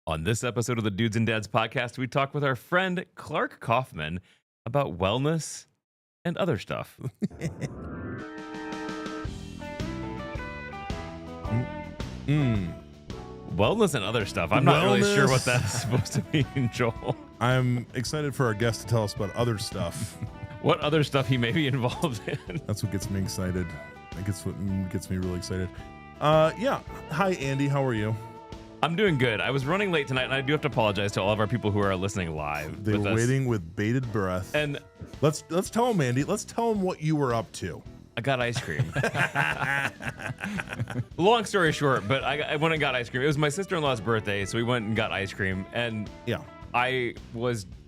On this episode of the Dudes and Dads podcast, we talk with our friend Clarke Kauffman about wellness and other stuff. Wellness and other stuff. I'm not really sure what that's supposed to mean, Joel. I'm excited for our guest to tell us about other stuff. What other stuff he may be involved in. That's what gets me excited. That's what gets me really excited. Yeah. Hi, Andy. How are you? I'm doing good. I was running late tonight, and I do have to apologize to all of our people who are listening live. They were waiting with bated breath. And let's tell them, Andy. Let's tell them what you were up to. I got ice cream. Long story short, but I went and got ice cream. It was my sister-in-law's birthday, so we went and got ice cream. And yeah,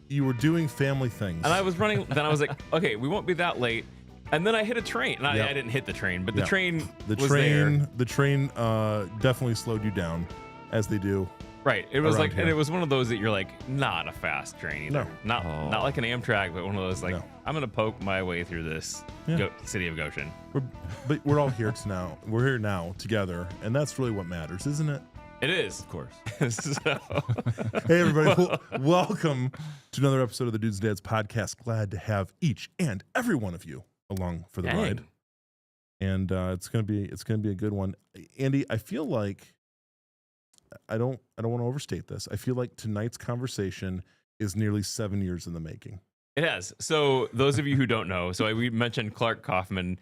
you were doing family things. And I was running. Then I was like, okay, we won't be that late. And then I hit a train. And I didn't hit the train, but the train was there. The train definitely slowed you down, as they do. Right. It was like, and it was one of those that you're like, not a fast train either. No. Not like an Amtrak, but one of those like, I'm gonna poke my way through this city of Goshen. But we're all here now. We're here now together, and that's really what matters, isn't it? It is, of course. Hey, everybody! Welcome to another episode of the Dudes and Dads podcast. Glad to have each and every one of you along for the ride, and it's gonna be a good one. Andy, I feel like I don't want to overstate this. I feel like tonight's conversation is nearly 7 years in the making. It has. So those of you who don't know, we mentioned Clarke Kauffman.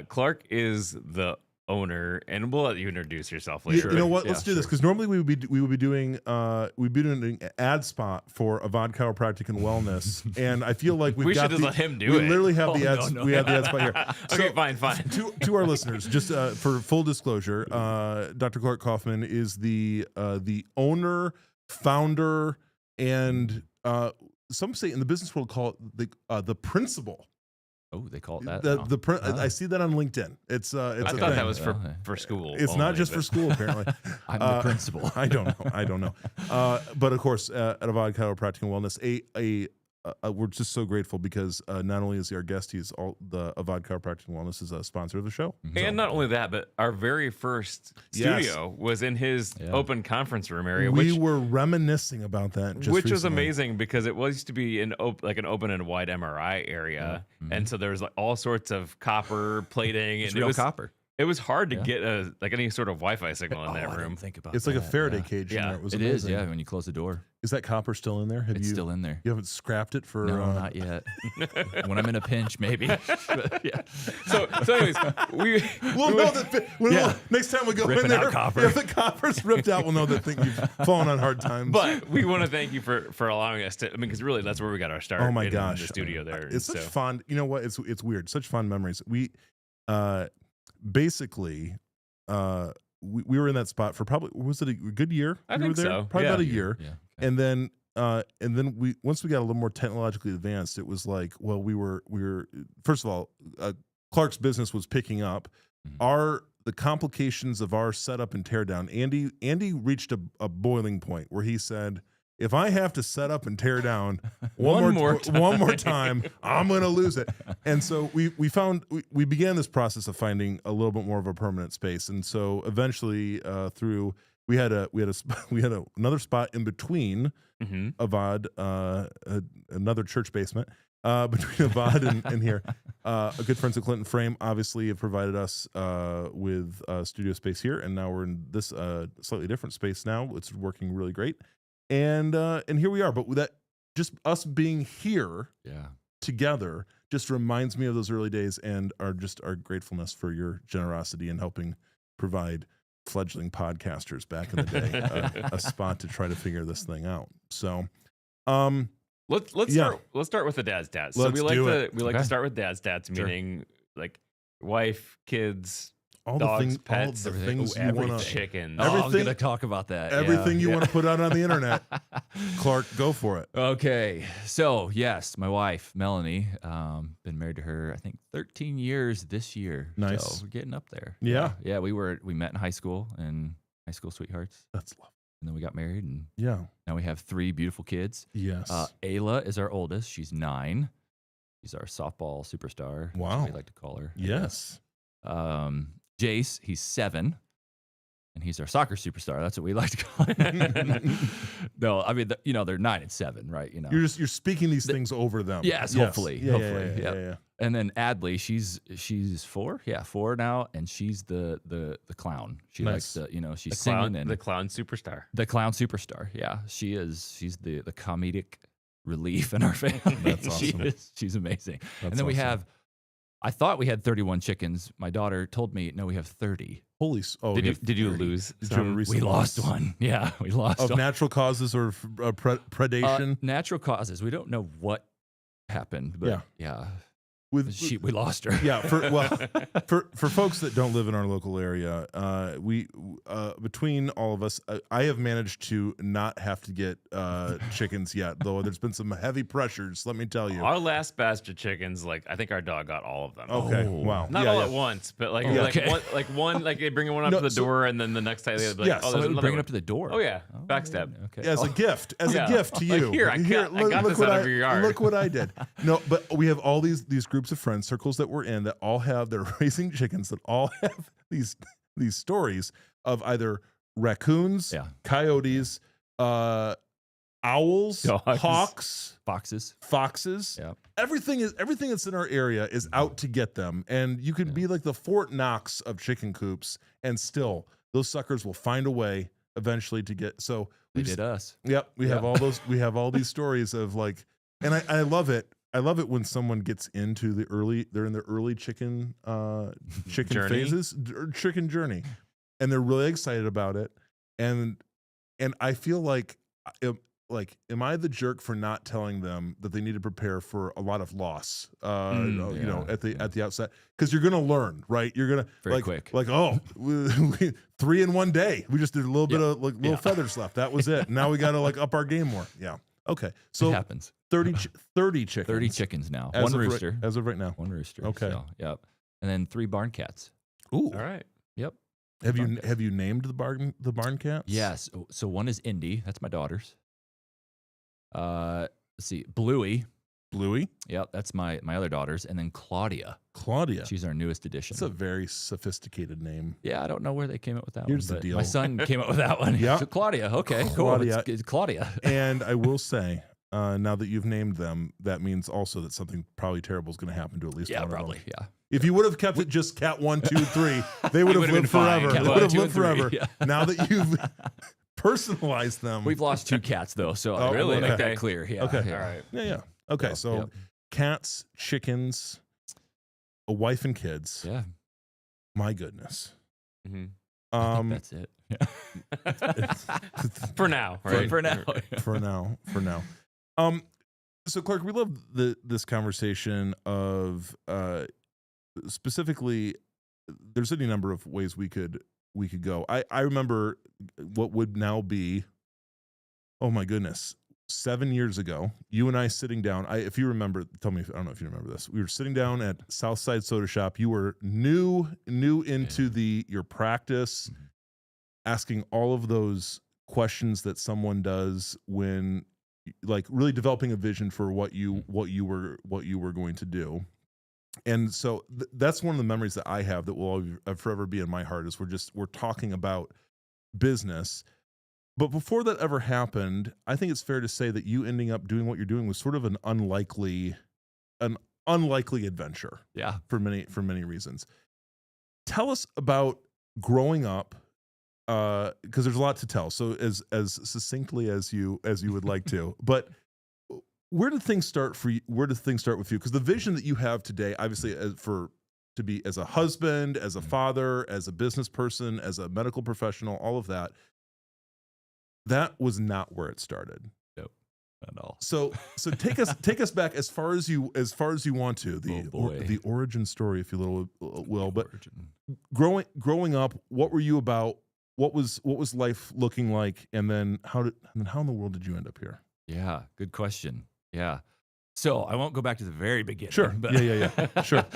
Clarke is the owner, and we'll let you introduce yourself later. You know what? Let's do this, because normally we would be doing an ad spot for Avad Chiropractic and Wellness, and I feel like we should just let him do it. We literally have the ads. No. We have the ad spot here. Okay, fine. To our listeners, just for full disclosure, Dr. Clarke Kauffman is the owner, founder, and some say in the business world call it the principal. Oh, they call it that. I see that on LinkedIn. I thought that was for school. It's not just for school, apparently. I'm the principal. I don't know. But of course, at Avad Chiropractic and Wellness, we're just so grateful because not only is he our guest, he's the Avad Chiropractic and Wellness is a sponsor of the show. Mm-hmm. And not only that, but our very first studio was in his open conference room area. We were reminiscing about that, which was amazing because it was to be an open and wide MRI area, and so there was like all sorts of copper plating, and it was copper. It was hard to get any sort of Wi-Fi signal in that room. It's like a Faraday cage. Yeah, it was it amazing. is. Yeah, when you close the door. Is that copper still in there? It's still in there. You haven't scrapped it for? No, not yet. When I'm in a pinch, maybe. Yeah. So anyways, we'll know that. Next time we go Ripping in there, out copper. if the copper's ripped out, we'll know that you've fallen on hard times. But we want to thank you for allowing us to. I mean, because really, that's where we got our start. Oh my gosh, in the studio there. It's such fun. You know what? It's weird. Such fun memories. We basically. We were in that spot for probably, was it a good year? I think so. Probably about a year. Yeah. Okay. And then once we got a little more technologically advanced, it was like, well, we were first of all, Clarke's business was picking up. Mm-hmm. The complications of our setup and tear down. Andy reached a boiling point where he said, if I have to set up and tear down one more time, I'm going to lose it. And so we began this process of finding a little bit more of a permanent space. And so eventually, we had another spot in between Avad, another church basement between Avad and here. A good friends of Clinton Frame obviously have provided us with studio space here, and now we're in this slightly different space now. It's working really great. And here we are, but that just us being here together just reminds me of those early days and our gratefulness for your generosity in helping provide fledgling podcasters back in the day a spot to try to figure this thing out. So let's start with the dad's stats. So we like to start with dad's stats, meaning like wife, kids, all dogs, the pets, all the things you want to chickens. I was going to talk about that. Everything you want to put out on the internet. Clarke, go for it. Okay. So, yes, my wife, Melanie, been married to her, I think 13 years this year. Nice. So we're getting up there. Yeah. Yeah, we met in high school and high school sweethearts. That's lovely. And then we got married, and now we have 3 beautiful kids. Yes. Ayla is our oldest. She's 9. She's our softball superstar. Wow. We like to call her. Yes. Jace, he's 7. and he's our soccer superstar. That's what we like to call him. No, I mean, they're 9 and 7, right? You're speaking these things over them. Yes, hopefully. Yeah. And then Adley, she's 4, 4 now, and she's the clown. She likes to, she's singing and the clown superstar. The clown superstar, yeah, she is. She's the comedic relief in our family. That's awesome. She's amazing. That's and then we awesome. have. I thought we had 31 chickens. My daughter told me, no, we have 30. Did you lose? We lost one. Yeah, we lost of one. natural causes or predation. Natural causes. We don't know what happened, but yeah. We lost her. Yeah, for folks that don't live in our local area, we between all of us, I have managed to not have to get chickens yet, though there's been some heavy pressures. Let me tell you, our last batch of chickens, I think our dog got all of them. Okay, wow, not all at once, but one, they bring one up to the door, and then the next time they'd be like, oh, there's bring it up to the door. Oh yeah, backstab. Okay, as a gift to you. Here, I got this out of your yard. Look what I did. No, but we have all these groups of friends, circles that we're in, that all have, they're raising chickens that all have these stories of either raccoons, coyotes, owls, dogs, hawks, foxes. Yeah. Everything that's in our area is out to get them, and you can be like the Fort Knox of chicken coops, and still those suckers will find a way eventually to get. So they did us. Yep, we have all those. We have all these stories of and I love it. I love it when someone gets into they're in the early chicken phases, chicken journey, and they're really excited about it. And I feel like, am I the jerk for not telling them that they need to prepare for a lot of loss, at the outset? Because you're going to learn, right? You're going to very quick. 3 in one day. We just did a little bit of little feathers left. That was it. Now we got to up our game more. Yeah. Okay. So it happens. 30 chickens. 30 chickens now. One rooster. As of right now. One rooster. Okay. So, yep. And then 3 barn cats. Ooh. All right. Yep. Have you named the barn cats? Yes. So one is Indy. That's my daughter's. Let's see. Bluey. Yep. That's my other daughter's. And then Claudia. She's our newest addition. It's a very sophisticated name. Yeah. I don't know where they came up with that Here's one. the deal. My son came up with that one. Yeah. So Claudia. Okay. Claudia. Cool. It's Claudia. And I will say, now that you've named them, that means also that something probably terrible is going to happen to at least one probably. of them. Yeah. If you would have kept it just cat 1, 2, 3, they would have lived forever. They would have lived forever. Yeah. Now that you've personalized them, We've lost 2 cats though, so I really? want to make Okay. that clear. Yeah. Okay. Yeah. All right. Yeah. Okay. So cats, chickens, a wife and kids. Yeah. My goodness. Mm-hmm. I think that's it. Yeah. For now, right? For now. For now. So Clarke, we love this conversation of specifically. There's any number of ways we could go. I remember what would now be, oh my goodness, 7 years ago. You and I sitting down. If you remember, tell me. I don't know if you remember this. We were sitting down at Southside Soda Shop. You were new into your practice, asking all of those questions that someone does when, really developing a vision for what you were going to do. And so that's one of the memories that I have that will forever be in my heart, is we're talking about business. But before that ever happened, I think it's fair to say that you ending up doing what you're doing was sort of an unlikely adventure. Yeah. For many reasons. Tell us about growing up, because there's a lot to tell. So as succinctly as you would like to, but where did things start for you? Where did things start with you? Because the vision that you have today, obviously, to be as a husband, as a father, as a business person, as a medical professional, all of that, that was not where it started. Nope, not at all. So take us back as far as you want to, the origin story, if you will. But growing up, what were you about? What was life looking like? And then how in the world did you end up here? Yeah, good question. Yeah. So I won't go back to the very beginning. Sure. But Yeah. Sure.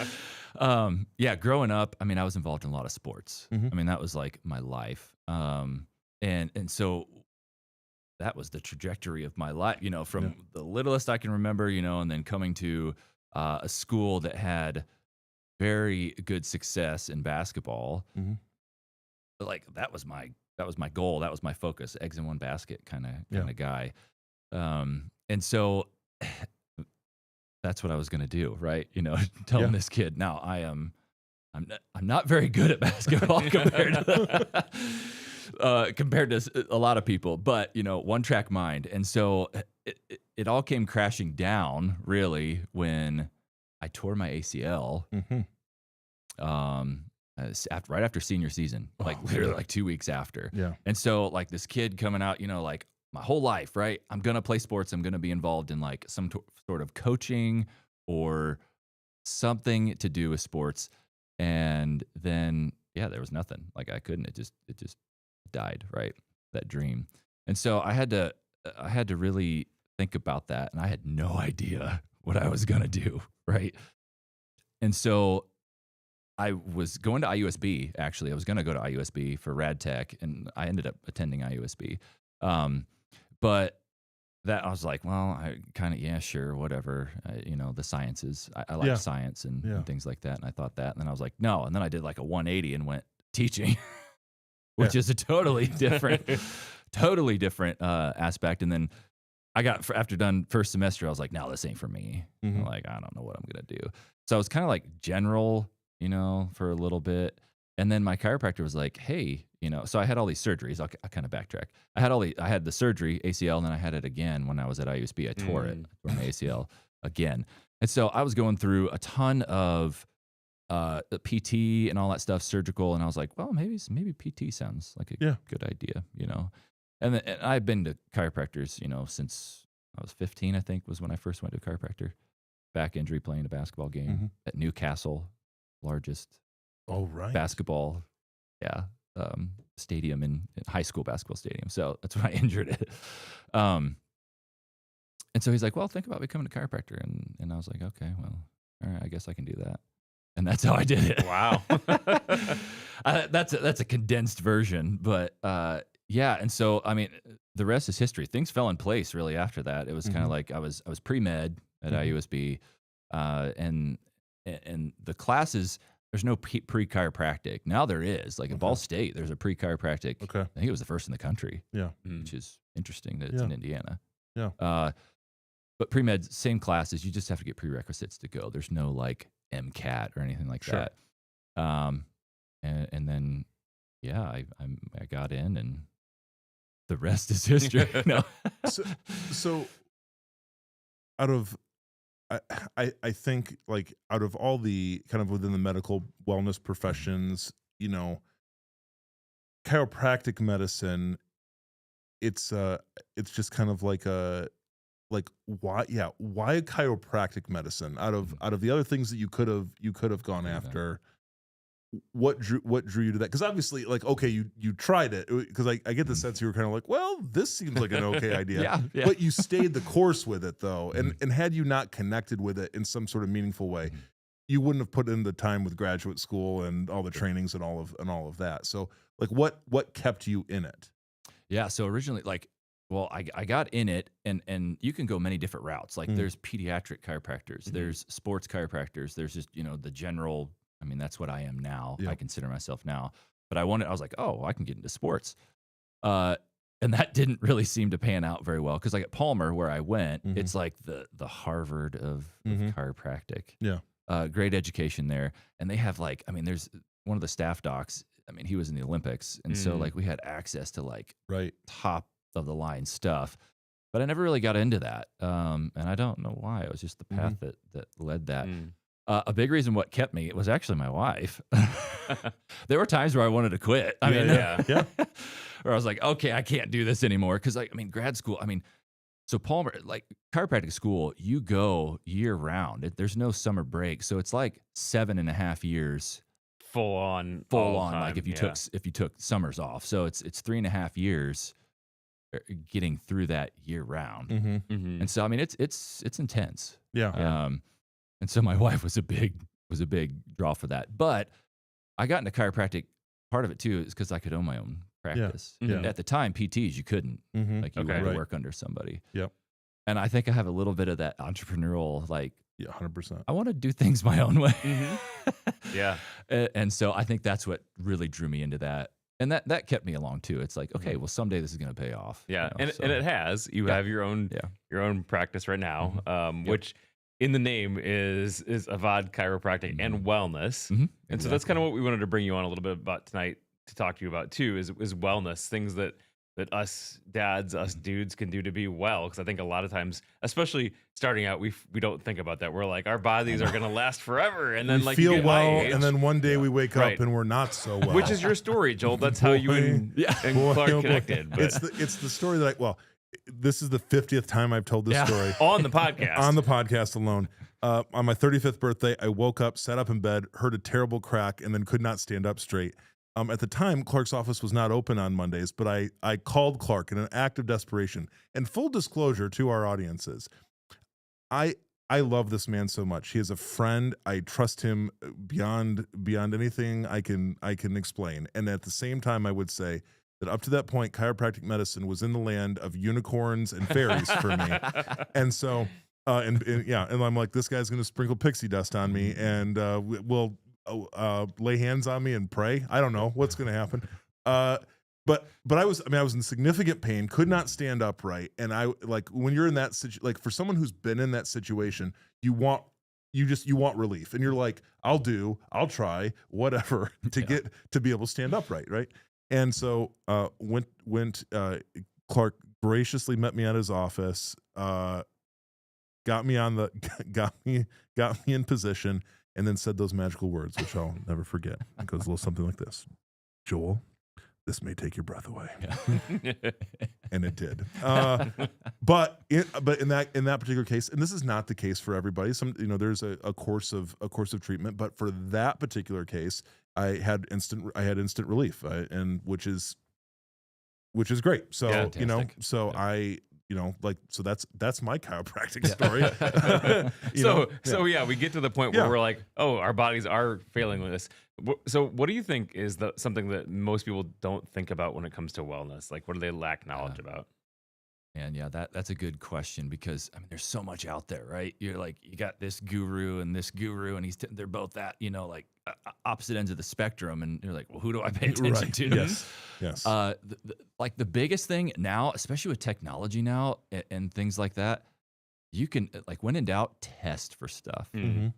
Growing up, I mean, I was involved in a lot of sports. Mm-hmm. I mean, that was like my life. And so that was the trajectory of my life, from the littlest I can remember, and then coming to a school that had very good success in basketball. Mm-hmm. like that was my goal. That was my focus. Eggs in one basket kind of guy. And so that's what I was going to do. Right. You know, telling this kid, now I'm not very good at basketball compared to a lot of people, but you know, one track mind. And so it all came crashing down really when I tore my ACL. Right after senior season, like literally like 2 weeks after. Yeah. And so like this kid coming out, you know, like my whole life, right? I'm going to play sports. I'm going to be involved in like some sort of coaching or something to do with sports. And then, yeah, there was nothing. Like I couldn't, it just died, right? That dream. And so I had to really think about that. And I had no idea what I was going to do, right? And so I was going to IUSB, actually. I was going to go to IUSB for rad tech, and I ended up attending IUSB. But that I was like, well, I kind of, yeah, sure, whatever. You know, the sciences. I like science and things like that. And I thought that. And then I was like, no. And then I did like a 180 and went teaching, which is a totally different aspect. And then I got, after done first semester, I was like, no, this ain't for me. I'm like, I don't know what I'm going to do. So I was kind of like general, you know, for a little bit. And then my chiropractor was like, hey, you know, so I had all these surgeries. I'll kind of backtrack. I had the surgery, ACL, and then I had it again when I was at IUSB. I tore it, tore my ACL again. And so I was going through a ton of PT and all that stuff, surgical. And I was like, well, maybe PT sounds like a good idea, you know. And I've been to chiropractors, you know, since I was 15, I think, was when I first went to a chiropractor. Back injury playing a basketball game at Newcastle, largest basketball stadium in high school basketball stadium. So that's when I injured it. And so he's like, well, think about becoming a chiropractor. And I was like, okay, well, all right, I guess I can do that. And that's how I did it. Wow. That's a condensed version, but yeah. And so, I mean, the rest is history. Things fell in place really after that. It was kind of like I was pre-med at IUSB, and the classes, there's no pre-chiropractic. Now there is. Like at Ball State, there's a pre-chiropractic. Okay. I think it was the first in the country. Yeah. Which is interesting that it's in Indiana. Yeah. But pre-med, same classes. You just have to get prerequisites to go. There's no like MCAT or anything like that. And then, yeah, I got in, and the rest is history. No. So out of, I think like out of all the kind of within the medical wellness professions, you know, chiropractic medicine, it's just kind of like why chiropractic medicine out of the other things that you could have gone after. What drew you to that? Because obviously, like, okay, you tried it, because I get the sense you were kind of like, well, this seems like an okay idea. But you stayed the course with it though, and had you not connected with it in some sort of meaningful way, you wouldn't have put in the time with graduate school and all the trainings and all of that. So like, what kept you in it? Yeah. So originally, like, well, I got in it, and you can go many different routes. Like there's pediatric chiropractors, there's sports chiropractors, there's just, you know, the general. I mean, that's what I am now. I consider myself now. But I was like, oh, I can get into sports. And that didn't really seem to pan out very well. Because like at Palmer, where I went, it's like the Harvard of chiropractic. Yeah. Great education there. And they have like, I mean, there's one of the staff docs. I mean, he was in the Olympics. And so like we had access to like top of the line stuff. But I never really got into that. And I don't know why. It was just the path that led that. A big reason what kept me was actually my wife. There were times where I wanted to quit. I mean, where I was like, okay, I can't do this anymore. Cause like, I mean, grad school, I mean, so Palmer, like chiropractic school, you go year round. There's no summer break. So it's like 7.5 years. Full on. Like if you took summers off. So it's 3.5 years getting through that year round. And so, I mean, it's intense. Yeah. And so my wife was a big draw for that. But I got into chiropractic. Part of it too is because I could own my own practice. At the time, PTs you couldn't. Like you had to work under somebody. Yep. And I think I have a little bit of that entrepreneurial, like, 100%. I want to do things my own way. Yeah. And so I think that's what really drew me into that. And that kept me along too. It's like, okay, well, someday this is going to pay off. Yeah, you know, and it has. You have your own practice right now, which in the name is Avad Chiropractic and Wellness. And so that's kind of what we wanted to bring you on a little bit about tonight to talk to you about too. Is wellness, things that us dads, us dudes can do to be well. Because I think a lot of times, especially starting out, we don't think about that. We're like, our bodies are going to last forever, and then we like feel you get well, my age, and then one day we wake up and we're not so well. Which is your story, Joel. That's how you and Clarke connected. But It's the story that this is the 50th time I've told this story on the podcast. On the podcast alone. On my 35th birthday, I woke up, sat up in bed, heard a terrible crack, and then could not stand up straight. At the time, Clark's office was not open on Mondays, but I called Clarke in an act of desperation. And full disclosure to our audiences, I love this man so much. He is a friend. I trust him beyond anything I can explain. And at the same time, I would say that up to that point, chiropractic medicine was in the land of unicorns and fairies for me. And so, and I'm like, this guy's going to sprinkle pixie dust on me, and we'll lay hands on me and pray. I don't know what's going to happen. But I was in significant pain, could not stand upright. And when you're in that situation, for someone who's been in that situation, you want relief, and you're like, I'll try whatever to be able to stand upright. Right. And so, Clarke graciously met me at his office, got me in position, and then said those magical words, which I'll never forget. It goes a little something like this: Joel, this may take your breath away. And it did. But in that particular case, and this is not the case for everybody. There's a course of treatment, but for that particular case, I had instant relief, and which is great. So, so that's my chiropractic story. We get to the point where we're like, oh, our bodies are failing with this. So what do you think is something that most people don't think about when it comes to wellness? Like, what do they lack knowledge about? And that's a good question, because there's so much out there, right? You're like, you got this guru, and they're both at, opposite ends of the spectrum. And you're like, well, who do I pay attention to? Yes. The biggest thing now, especially with technology now and things like that, you can, when in doubt, test for stuff. Mm-hmm.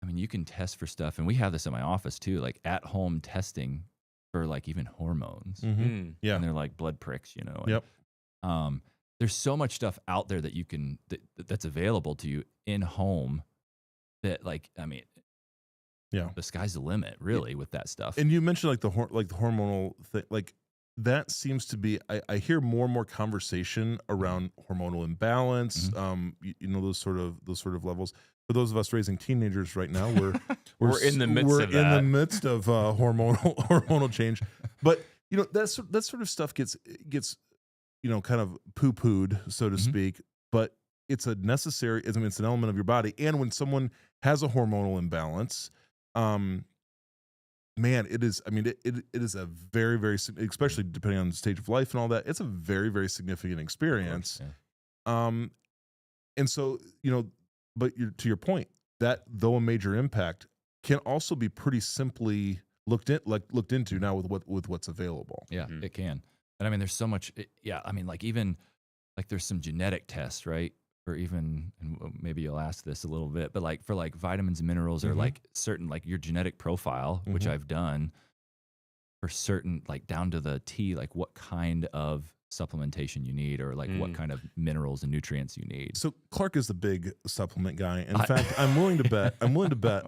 You can test for stuff. And we have this in my office too, like at home testing for even hormones. Mm-hmm. Yeah. And they're like blood pricks, Yep. There's so much stuff out there that you can that's available to you in home that the sky's the limit, really, with that stuff. And you mentioned the hormonal thing, that seems to be, I hear more and more conversation around hormonal imbalance. Mm-hmm. Those sort of levels. For those of us raising teenagers right now, we're in the midst of hormonal change. But that sort of stuff gets kind of poo-pooed, so to speak, but it's it's an element of your body. And when someone has a hormonal imbalance, it is a very, very, especially depending on the stage of life and all that, it's a very, very significant experience. And so, but to your point, that though a major impact can also be pretty simply looked into now with what's available. Yeah, it can. And there's so much. Even there's some genetic tests, right? Or even, and maybe you'll ask this a little bit, but for vitamins and minerals, or certain your genetic profile, which I've done for certain, down to the T, what kind of supplementation you need, or what kind of minerals and nutrients you need. So Clarke is the big supplement guy. In fact, I'm willing to bet. I'm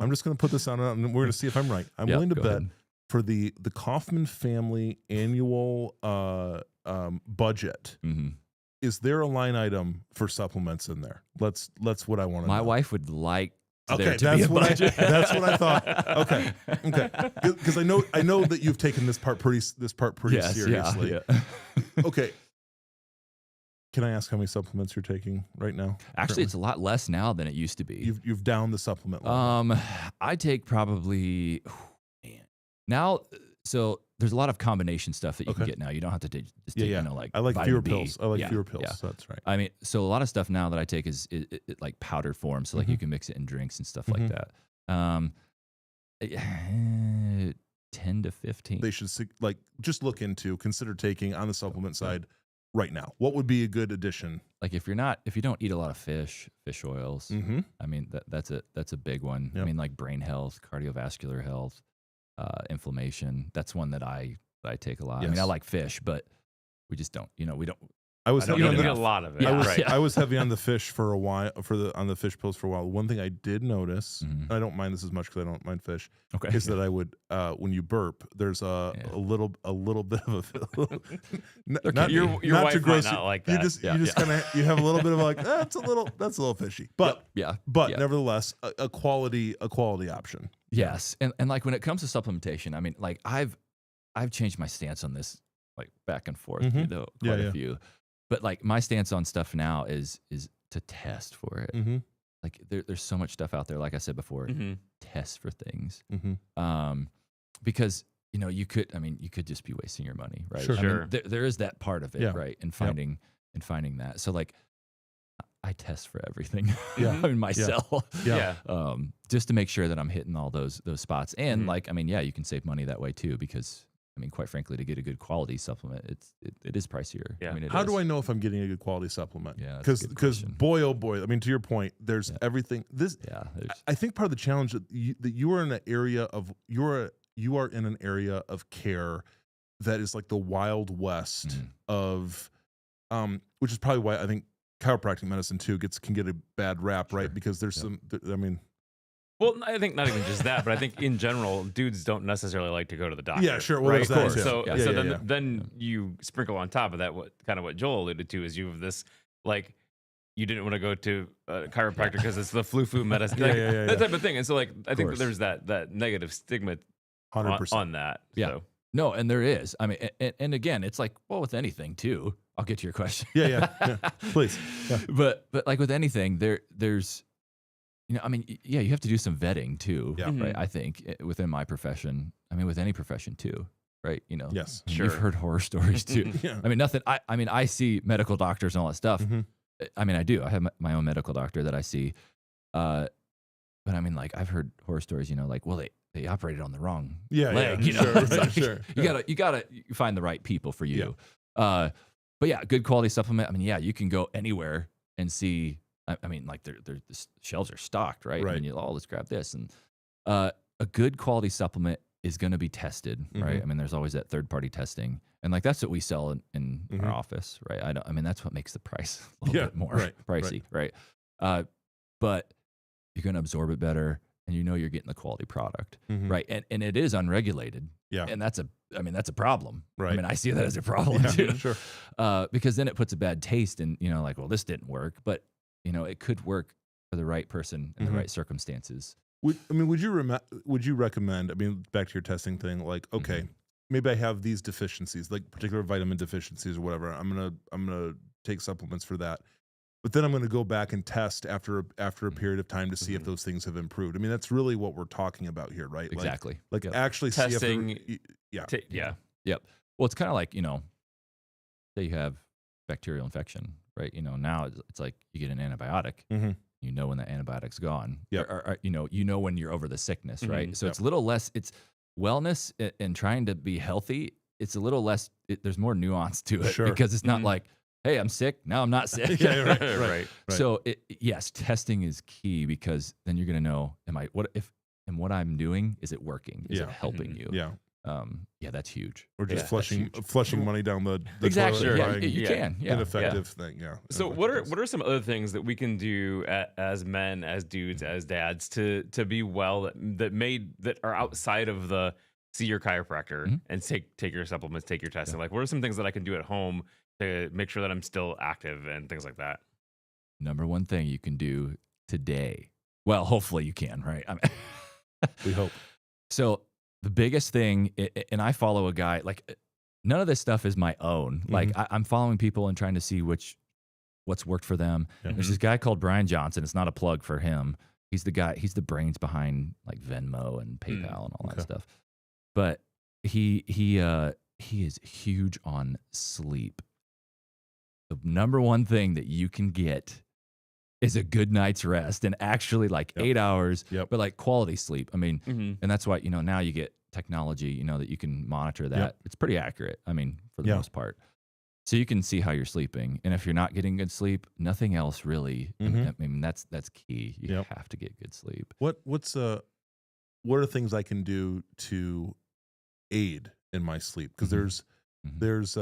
just going to put this on, and we're going to see if I'm right. I'm willing to bet. Ahead. For the Kauffman family annual budget, is there a line item for supplements in there? That's what I want to know. My wife would like there to be a budget. That's what I thought. Okay. Because I know that you've taken this part pretty seriously. Yeah. Okay. Can I ask how many supplements you're taking right now? Actually, it's a lot less now than it used to be. You've downed the supplement level. I take probably. Now, so there's a lot of combination stuff that you can get now. You don't have to just take, I like fewer pills. So that's right. So a lot of stuff now that I take is like powdered form. So you can mix it in drinks and stuff like that. 10 to 15. they should just consider taking on the supplement side right now? What would be a good addition? Like if you don't eat a lot of fish oils, Mm-hmm. I mean, that's a big one. Yep. I mean, like brain health, cardiovascular health, inflammation. That's one that I take a lot. Yes. I mean, I like fish, but we just don't, we don't. I was You heavy don't on get the, a lot of it. Yeah. Right. I was heavy on the fish for a while, on the fish pills for a while. One thing I did notice, Mhm. I don't mind this as much because I don't mind fish, Okay. is that I would when you burp, there's a little bit of a not Your not wife to might gross not you. like You that. just kind of you have a little bit of like that's a little fishy, but nevertheless a quality option. Yes, and like when it comes to supplementation, I mean, like I've changed my stance on this, like back and forth, Mhm. quite a few. But like my stance on stuff now is to test for it. Mm-hmm. Like there's so much stuff out there. Like I said before, Mm-hmm. test for things. Mm-hmm. Because you could just be wasting your money, right? Sure. I Sure. mean, there is that part of it, Yeah. right? And finding that. So like, I test for everything. Yeah. I mean, myself. Yeah. Just to make sure that I'm hitting all those spots. And Mhm. like, I mean, yeah, you can save money that way too, because I mean, quite frankly, to get a good quality supplement, it is pricier. Yeah. I mean, How do I know if I'm getting a good quality supplement? Yeah, that's a good because question. boy oh boy, I mean, to your point, there's Yeah. everything. This Yeah. I think part of the challenge that you are in an area of you are in an area of care that is like the Wild West Mhm. of which is probably why I think chiropractic medicine too can get a bad rap, right? Sure. Because there's Yep. I mean, Well, I think not even just that, but I think in general, dudes don't necessarily like to go to the doctor. yeah, sure. Well, right? there's that too. So, Yeah. so Yeah, then, yeah. then you sprinkle on top of that what Joel alluded to is you have this like you didn't want to go to a chiropractor because it's the flu medicine, like, Yeah. that type of thing. And so like I think that course. there's that negative stigma 100%. on that. Yeah. So. No, and there is. I mean, and again, it's like, well, with anything too. I'll get to your question. Yeah. Please. Yeah. But like with anything, there's, I mean, yeah, you have to do some vetting too, Yeah. Mhm. right? I think within my profession, I mean, with any profession too, right? Yes. I mean, Sure. You've heard horror stories too. Yeah. I mean, nothing. I mean, I see medical doctors and all that stuff. Mhm. I mean, I do. I have my own medical doctor that I see. But I mean, like I've heard horror stories. Like, well, they operated on the wrong leg. Sure, It's right, like, sure. You gotta find the right people for you. But yeah, good quality supplement. I mean, yeah, you can go anywhere and see. I mean, like the shelves are stocked, right? Right. And let's grab this. And a good quality supplement is going to be tested, right? Mhm. I mean, there's always that third party testing, and like that's what we sell in Mhm. our office, right? I mean, that's what makes the price a little bit more pricey, right? But you're going to absorb it better, and you're getting the quality product, Mhm. right? And it is unregulated, Yeah. and that's a problem, Right. I mean, I see that as a problem Yeah, too, sure. because then it puts a bad taste in, like, well, this didn't work, but it could work for the right person in Mhm. the right circumstances. Would you recommend? I mean, back to your testing thing. Like, okay, Mhm. maybe I have these deficiencies, like particular vitamin deficiencies or whatever. I'm gonna take supplements for that, but then I'm gonna go back and test after a period of time to see if Mhm. those things have improved. I mean, that's really what we're talking about here, right? Exactly. Like Yep. actually Testing. see if yeah. Yeah. Yep. Well, it's kind of like, say you have bacterial infection, right? Now it's like you get an antibiotic. Mhm. When that antibiotic's gone. Yep. Or when you're over the sickness, right? Mhm. So Yep. it's a little less. It's wellness and trying to be healthy. It's a little less. There's more nuance to it Sure. because it's not Mhm. like, hey, I'm sick. Now I'm not sick. Yeah, right, Right. So yes, testing is key because then you're going to know, what I'm doing, is it working? Is it Yeah. helping Mhm. you? Yeah. Yeah, that's huge. Or just Yeah, flushing that's huge. flushing money down the Exactly. toilet, Yeah, buying you Yeah. can. Yeah. ineffective thing. Yeah. So ineffective what are some other things that we can do as men, as dudes, as dads to be well that are outside of the see your chiropractor Mhm. and take your supplements, take your testing? Like what are some things that I can do at home to make sure that I'm still active and things like that? Number one thing you can do today. Well, hopefully you can, right? We hope. So the biggest thing, and I follow a guy, like none of this stuff is my own. Like I'm following people and trying to see what's worked for them. Yeah. There's this guy called Brian Johnson. It's not a plug for him. He's the brains behind like Venmo and PayPal and all that Okay. stuff. But he is huge on sleep. The number one thing that you can get is a good night's rest, and actually like 8 hours, Yep. but like quality sleep. I mean, and that's why, now you get technology, that you can monitor that. It's pretty accurate. I mean, for the most part. So you can see how you're sleeping. And if you're not getting good sleep, nothing else really. I mean, that's key. You have to get good sleep. What are things I can do to aid in my sleep? Because there's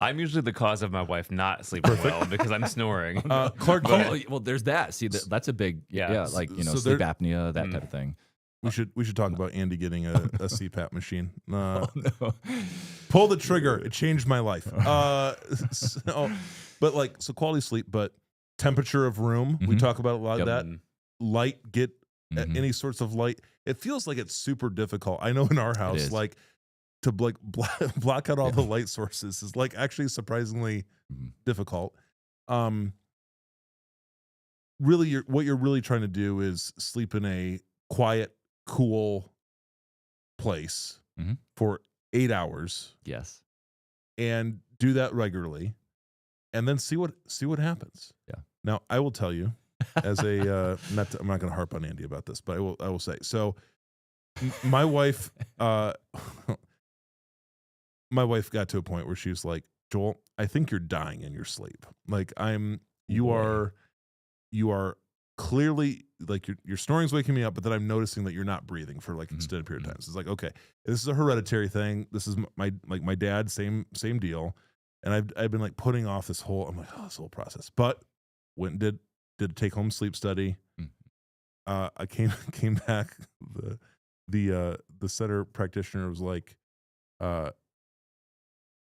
I'm usually the cause of my wife not sleeping well because I'm snoring. Clarke, well, there's that. See, that's a big, like, so sleep apnea, that type of thing. We should talk about Andy getting a CPAP machine. No. Pull the trigger. It changed my life. So quality sleep, but temperature of room. We talk about a lot of that. Light, get any sorts of light. It feels like it's super difficult. I know in our house, like to block out all the light sources is like actually surprisingly difficult. Really, what you're really trying to do is sleep in a quiet, cool place for 8 hours. Yes. And do that regularly, and then see what happens. Yeah. Now I will tell you, as a I'm not going to harp on Andy about this, but I will say so. My wife, my wife got to a point where she was like, "Joel, I think you're dying in your sleep. Like you are clearly like your snoring's waking me up, but then I'm noticing that you're not breathing for like extended period of time." So it's like, okay, this is a hereditary thing. This is my dad, same deal. And I've been like putting off this whole process, but went and did a take home sleep study. I came back. The center practitioner was like,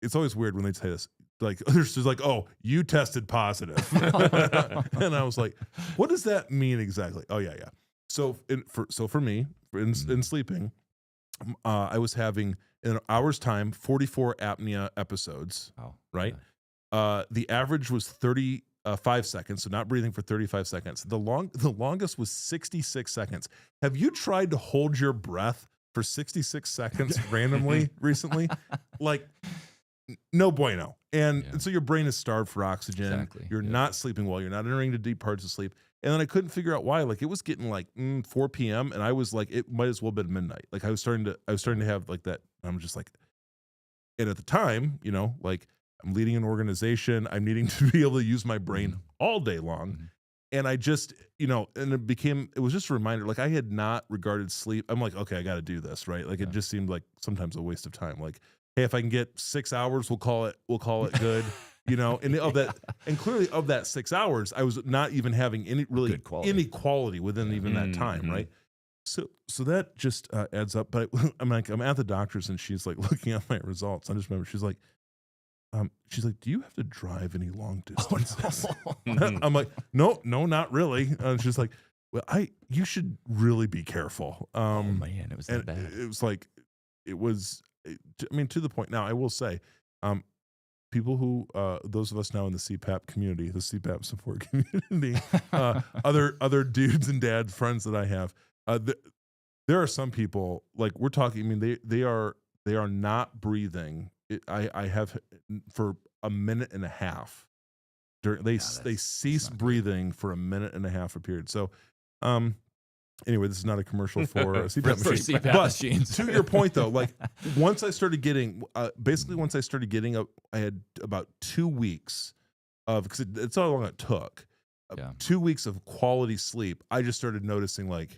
it's always weird when they say this. Like there's just like, oh, you tested positive. And I was like, what does that mean exactly? Oh yeah. So for me, in sleeping, I was having in an hour's time 44 apnea episodes. Oh, right. Yeah. The average was 35 seconds, so not breathing for 35 seconds. The longest was 66 seconds. Have you tried to hold your breath for 66 seconds randomly recently? Like, no bueno. And so your brain is starved for oxygen. Exactly. You're not sleeping well. You're not entering the deep parts of sleep. And then I couldn't figure out why. Like it was getting like 4 p.m. and I was like, it might as well have been midnight. Like I was starting to have like that. I'm just like, and at the time, like I'm leading an organization. I'm needing to be able to use my brain all day long. And I just, and it was just a reminder, like I had not regarded sleep. I'm like, okay, I got to do this. Right. Like it just seemed like sometimes a waste of time. Like, hey, if I can get 6 hours, we'll call it good, and clearly of that 6 hours, I was not even having any quality within even that time. Right. So that just adds up. But I'm at the doctor's and she's like looking at my results. I just remember she's like, do you have to drive any long distances? Oh, no. I'm like, no, not really. And she's like, well, you should really be careful. Oh man, it was that bad. It was like, to the point. Now I will say, people who, those of us now in the CPAP community, the CPAP support community, other dudes and dad friends that I have, there are some people like we're talking. I mean, they are not breathing. I have for a minute and a half. They cease breathing for a minute and a half a period. So, anyway, this is not a commercial for CPAP machines. CPAP machines. To your point, though, like once I started getting, I had about 2 weeks of, because it's how long it took. 2 weeks of quality sleep. I just started noticing like,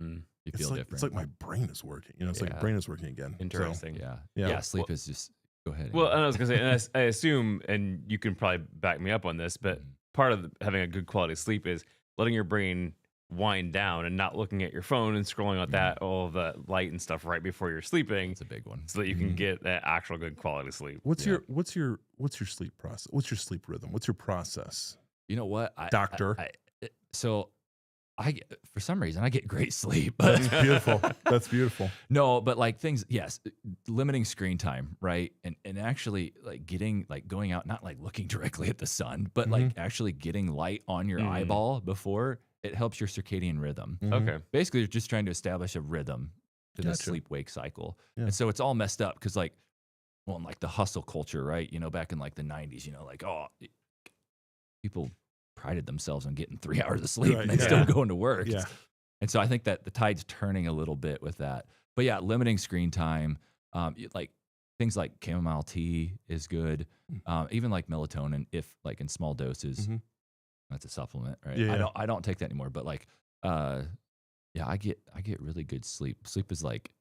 you feel different. It's like my brain is working. It's like brain is working again. Interesting. So, yeah. Sleep is just. Go ahead. Well, and I was gonna say, and I assume, and you can probably back me up on this, but part of having a good quality sleep is letting your brain wind down and not looking at your phone and scrolling at all of the light and stuff right before you're sleeping. It's a big one, so that you can get that actual good quality sleep. What's your sleep process? What's your sleep rhythm? What's your process? You know what, doctor? For some reason, I get great sleep. That's beautiful. That's beautiful. No, but like limiting screen time, right? And actually like going out, not like looking directly at the sun, but like actually getting light on your eyeball before, it helps your circadian rhythm. Okay. Basically, you're just trying to establish a rhythm to the sleep-wake cycle. Yeah. And so it's all messed up because in like the hustle culture, right? Back in like the 90s, like, oh, people prided themselves on getting 3 hours of sleep Right, and then still going to work. Yeah. And so I think that the tide's turning a little bit with that. But yeah, limiting screen time, like things like chamomile tea is good. Even like melatonin, if like in small doses, that's a supplement, right? Yeah. I don't take that anymore, but like, yeah, I get really good sleep. Sleep is like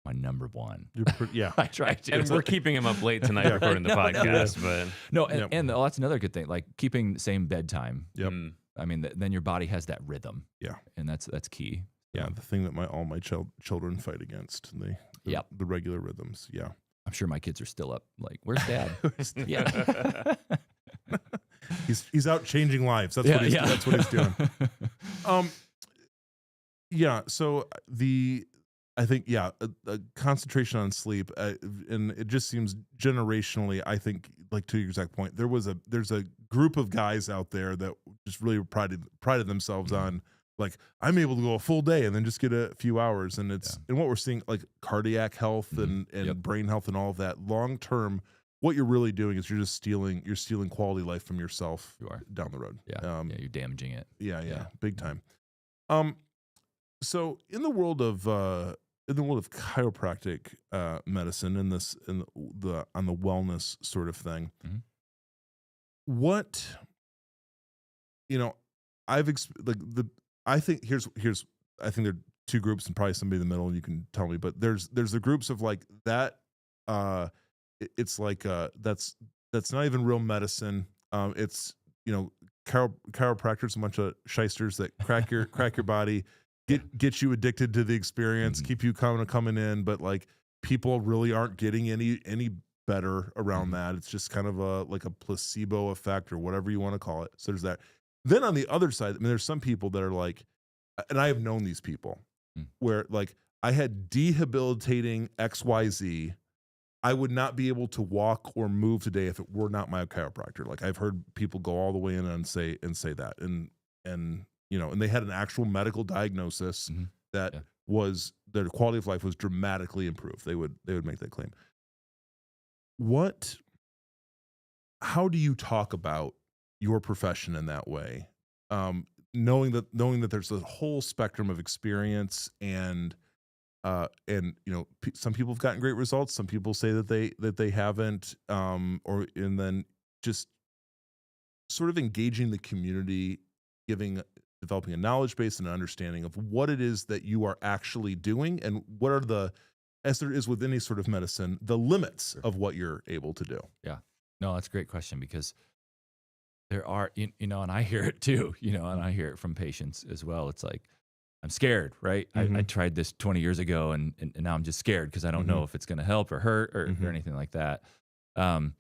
my number one. Yeah. I try to. And we're keeping him up late tonight recording the podcast, but no, and that's another good thing. Like keeping the same bedtime. Yep. I mean, then your body has that rhythm. Yeah. And that's key. Yeah. The thing that all my children fight against, the regular rhythms. Yeah. I'm sure my kids are still up. Like, where's dad? Yeah. He's out changing lives. That's what he's doing. Yeah. So I think a concentration on sleep, and it just seems generationally, I think, like to your exact point, there's a group of guys out there that just really prided themselves on, like, I'm able to go a full day and then just get a few hours, and and what we're seeing, like cardiac health and brain health and all of that long term. What you're really doing is you're stealing quality life from yourself. You are down the road. Yeah, you're damaging it. Yeah, big time. So in the world of chiropractic medicine, on the wellness sort of thing, what I think I think there are two groups and probably somebody in the middle, and you can tell me, but there's the groups of like that. It's like that's not even real medicine. It's chiropractors, a bunch of shysters that crack your body, get you addicted to the experience, keep you coming in, but like people really aren't getting any better around that. It's just kind of like a placebo effect or whatever you want to call it. So there's that. Then on the other side, I mean, there's some people that are like, and I have known these people where like I had debilitating XYZ. I would not be able to walk or move today if it were not my chiropractor. Like I've heard people go all the way in and say that, and they had an actual medical diagnosis that was their quality of life was dramatically improved. They would make that claim. How do you talk about your profession in that way? Knowing that there's a whole spectrum of experience and some people have gotten great results. Some people say that they haven't, and then just sort of engaging the community, developing a knowledge base and an understanding of what it is that you are actually doing, and what are as there is with any sort of medicine, the limits of what you're able to do. Yeah, no, that's a great question, because there are, and I hear it too, and I hear it from patients as well. It's like, I'm scared, right? I tried this 20 years ago and now I'm just scared because I don't know if it's going to help or hurt or anything like that. And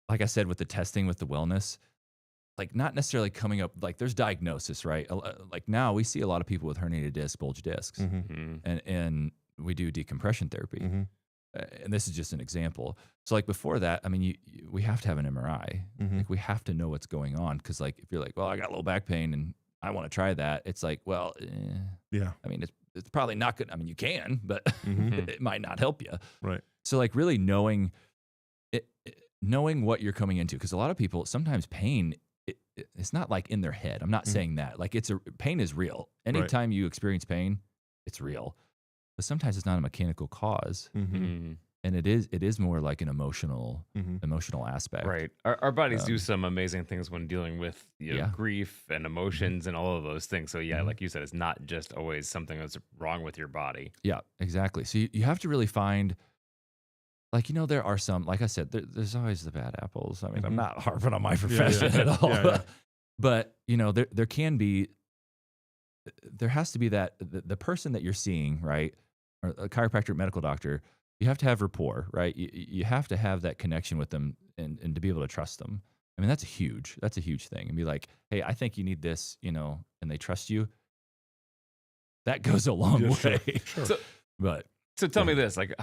like I said, with the testing, with the wellness, like not necessarily coming up, like there's diagnosis, right? Like now we see a lot of people with herniated disc, bulge discs, and we do decompression therapy. And this is just an example. So like before that, I mean, we have to have an MRI. Like we have to know what's going on. Cause like, if you're like, well, I got low back pain and I want to try that. It's like, well, I mean, it's probably not good. I mean, you can, but it might not help you. Right. So like really knowing what you're coming into. Cause a lot of people, sometimes pain, it's not like in their head. I'm not saying that. Like pain is real. Anytime you experience pain, it's real. But sometimes it's not a mechanical cause. And it is more like an emotional aspect. Right. Our bodies do some amazing things when dealing with grief and emotions and all of those things. So like you said, it's not just always something that's wrong with your body. Yeah, exactly. So you have to really find, like, there are some, like I said, there's always the bad apples. I mean, I'm not harping on my profession at all. But, there can be, there has to be that the person that you're seeing, right, or a chiropractor, medical doctor, you have to have rapport, right? You have to have that connection with them and to be able to trust them. I mean, that's a huge thing. And be like, hey, I think you need this, and they trust you. That goes a long way. Sure. So tell me this, like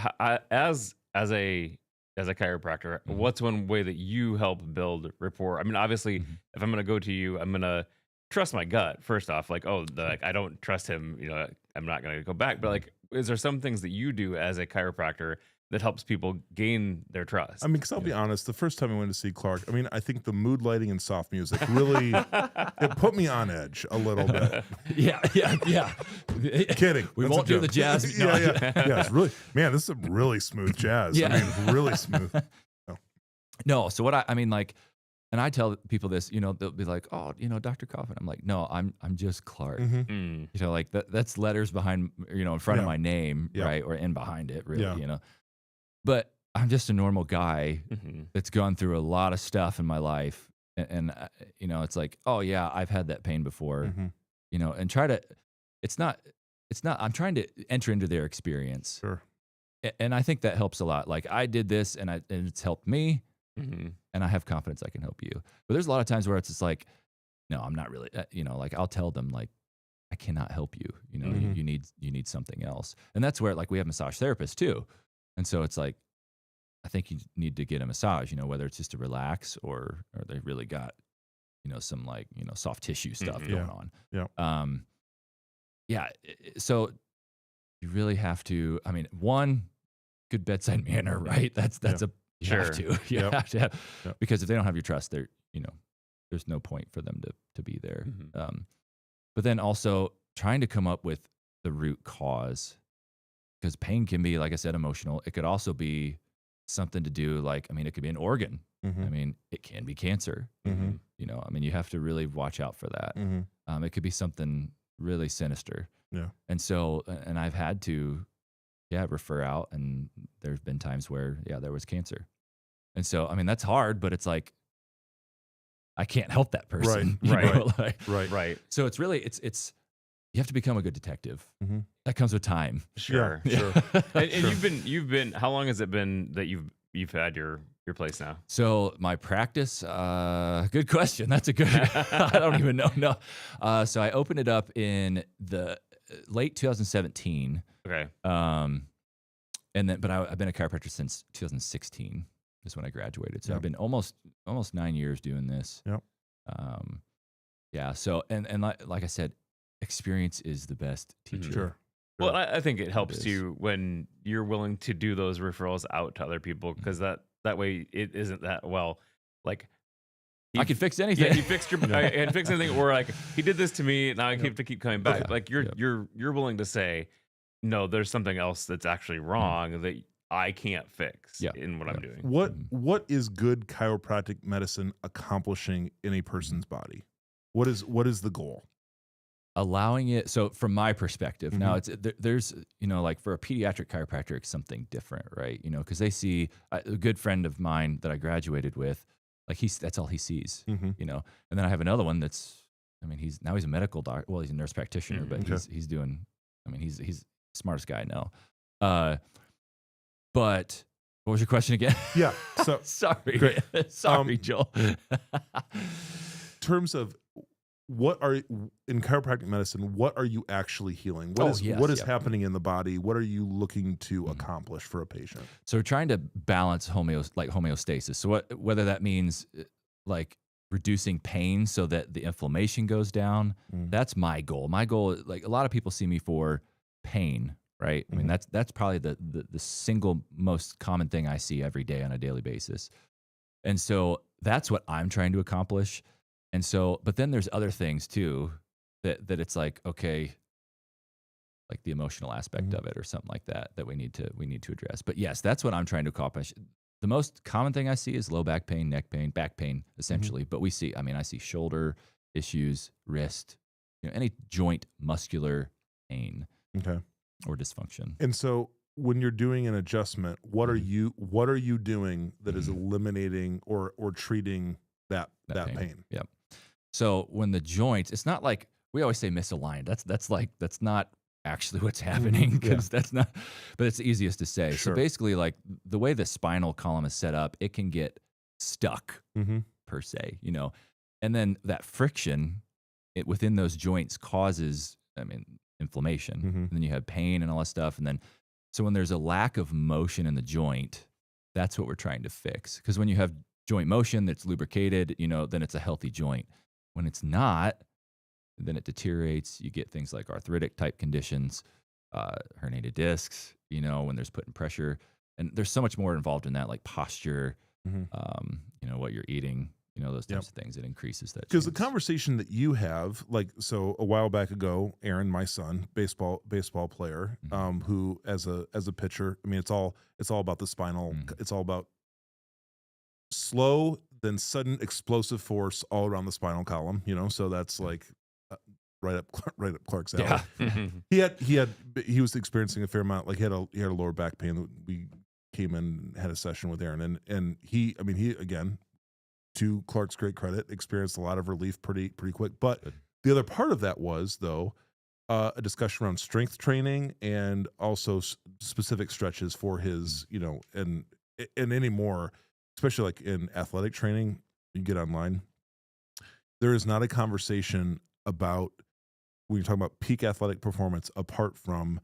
as a chiropractor, what's one way that you help build rapport? I mean, obviously, if I'm going to go to you, I'm going to trust my gut first off. Like, I don't trust him. I'm not going to go back. But like, is there some things that you do as a chiropractor that helps people gain their trust. I mean, because I'll be honest, the first time I went to see Clarke, I mean, I think the mood lighting and soft music really it put me on edge a little bit. Yeah. Kidding. We That's won't a do the joke. jazz. Yeah, No. yeah. It's really, man, this is some really smooth jazz. Yeah. I mean, really smooth. No. So what I mean, like, and I tell people this, you know, they'll be like, oh, you know, Dr. Kauffman. I'm like, no, I'm just Clarke. Mm-hmm. You know, like that's letters behind, you know, in front of my name, Yeah. right? Or in behind it, really, Yeah. you know. But I'm just a normal guy Mm-hmm. that's gone through a lot of stuff in my life. And you know, it's like, oh, yeah, I've had that pain before, Mm-hmm. you know, and it's not, I'm trying to enter into their experience. Sure. And I think that helps a lot. Like I did this and it's helped me. Mm-hmm. And I have confidence I can help you. But there's a lot of times where it's just like, no, I'm not really, you know, like I'll tell them like, I cannot help you. You know, Mhm. you need something else. And that's where like we have massage therapists too. And so it's like, I think you need to get a massage, you know, whether it's just to relax or they really got, you know, some like, you know, soft tissue stuff Mhm. going on. Yeah. Yeah. So you really have to, I mean, one, good bedside manner, right? That's a, you have to, you Yep. have to have, Yep. because if they don't have your trust, they're, you know, there's no point for them to be there. Mhm. But then also trying to come up with the root cause, because pain can be, like I said, emotional. It could also be something to do, like, I mean, it could be an organ. Mm-hmm. I mean, it can be cancer. Mm-hmm. You know, I mean, you have to really watch out for that. Mm-hmm. It could be something really sinister. Yeah. And so, and I've had to, refer out. And there's been times where, there was cancer. And so, I mean, that's hard, but it's like, I can't help that person. Right, you know, like- Right. So it's really, it's, you have to become a good detective. Mm-hmm. That comes with time. Sure. Yeah, sure. And Sure. you've been. How long has it been that you've had your place now? So my practice, good question. That's a good, I don't even know. No. So I opened it up in the late 2017. Okay. And then, but I've been a chiropractor since 2016 is when I graduated. So Yep. I've been almost 9 years doing this. Yep. Yeah. So, and like I said, experience is the best teacher. Sure. Well, I think it helps is. you when you're willing to do those referrals out to other people, because that way it isn't that, well, like I can fix anything. Yeah, he fixed your I can fix anything, or like he did this to me, now I have to keep coming back. Yeah. Like you're willing to say, no, there's something else that's actually wrong that I can't fix in what I'm doing. What is good chiropractic medicine accomplishing in a person's body? What is the goal? Allowing it. So from my perspective, now it's there's, you know, like for a pediatric chiropractor, it's something different, right? You know, because they see a good friend of mine that I graduated with, like that's all he sees, you know. And then I have another one that's, I mean, he's a medical doctor. Well, he's a nurse practitioner, but he's doing, I mean, he's the smartest guy I know. But what was your question again? Yeah. So sorry, sorry, Joel. in terms of what are in chiropractic medicine, what are you actually healing? What is happening in the body? What are you looking to accomplish for a patient? So we're trying to balance homeostasis. So whether that means like reducing pain so that the inflammation goes down, that's my goal. My goal, like a lot of people see me for pain, right? I mean, that's probably the single most common thing I see every day on a daily basis. And so that's what I'm trying to accomplish. And so, but then there's other things too that it's like, okay, like the emotional aspect of it or something like that we need to address. But yes, that's what I'm trying to accomplish. The most common thing I see is low back pain, neck pain, back pain, essentially. But I see shoulder issues, wrist, you know, any joint muscular pain or dysfunction. And so when you're doing an adjustment, what are you doing that is eliminating or treating that pain? Yep. So when the joints, it's not like we always say misaligned. That's not actually what's happening, because that's not, but it's the easiest to say. Sure. So basically, like the way the spinal column is set up, it can get stuck per se, you know, and then that friction within those joints causes, I mean, inflammation. And then you have pain and all that stuff. And then, so when there's a lack of motion in the joint, that's what we're trying to fix. Because when you have joint motion that's lubricated, you know, then it's a healthy joint. When it's not, then it deteriorates. You get things like arthritic type conditions, herniated discs, you know, when there's putting pressure. and there's so much more involved in that, like posture, Mm-hmm. what you're eating, those types of things. It increases that. Because the conversation that you have, like, so a while back ago, Aaron, my son, baseball player, who as a pitcher, I mean, it's all about the spinal. It's all about slow, then sudden explosive force all around the spinal column. So that's like right up Clark's alley. Yeah. He was experiencing a fair amount. Like he had a lower back pain. We came in, had a session with Aaron, and he again, to Clark's great credit, experienced a lot of relief pretty quick. But the other part of that was, though, a discussion around strength training and also specific stretches for his, and any more, especially like in athletic training. You get online, there is not a conversation about, when you're talking about peak athletic performance, apart from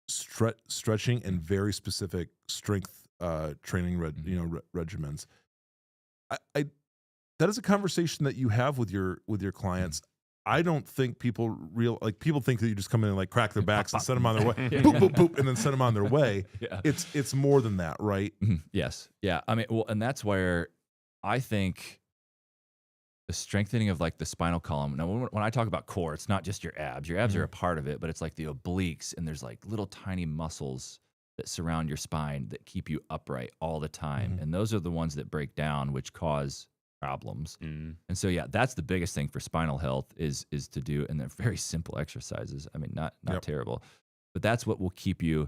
stretching and very specific strength training regimens. I that is a conversation that you have with your clients. I don't think people think that you just come in and like crack their backs and send them on their way, boop, boop, boop, and then send them on their way. Yeah. It's more than that, right? Yes. Yeah. I mean, well, and that's where I think the strengthening of like the spinal column. Now, when I talk about core, it's not just your abs. Your abs are a part of it, but it's like the obliques, and there's like little tiny muscles that surround your spine that keep you upright all the time. And those are the ones that break down, which cause problems. And so, yeah, that's the biggest thing for spinal health is to do. And they're very simple exercises. I mean, not terrible, but that's what will keep you